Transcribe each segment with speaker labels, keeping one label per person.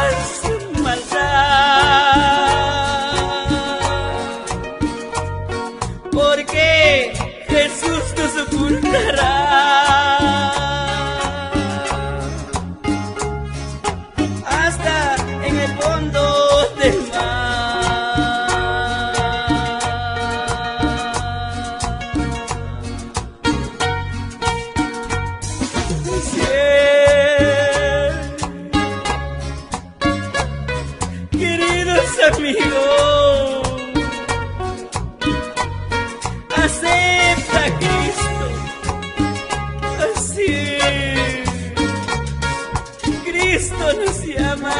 Speaker 1: más maldad, porque Jesús nos ocultará hasta en el fondo del mar. Queridos amigos, acepta a Cristo, así Cristo nos llama.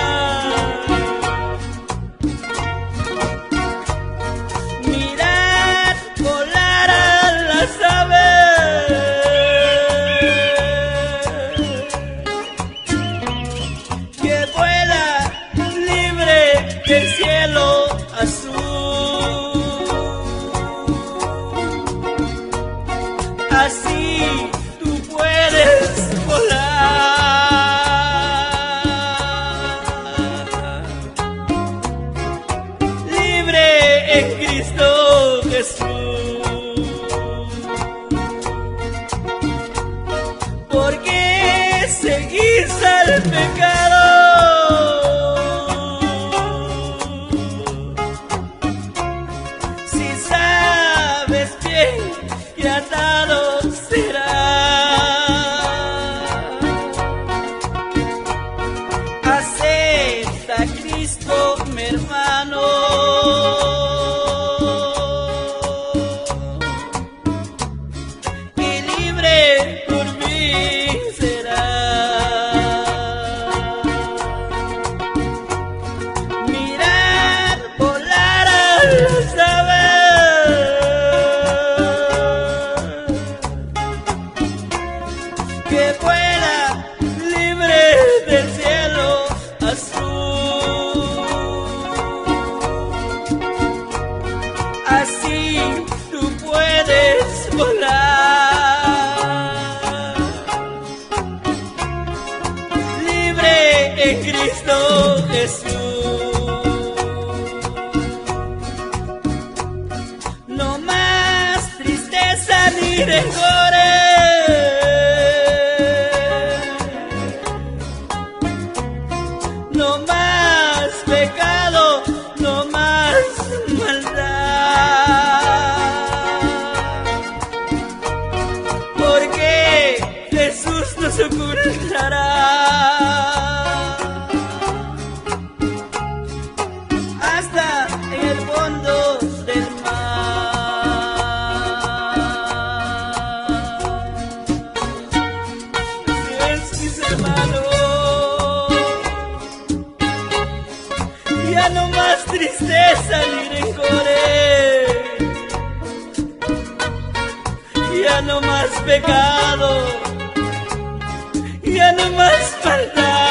Speaker 1: Mirad volar a las aves que vuela libre del cielo azul. Así tú puedes volar libre en Cristo Jesús, porque seguís al pecado si sabes bien que atado será. Acepta a Cristo, mi hermano, y libre por mí será. Mirad volar a las aves que vuela libre del cielo azul. Así tú puedes volar libre en Cristo Jesús. No más tristeza ni rencores, no más pecado, no más maldad, porque Jesús nos ocultará hasta en el fondo del mar. Es, mis hermanos, ya no más tristeza ni rencores, ya no más pecado, ya no más maldad,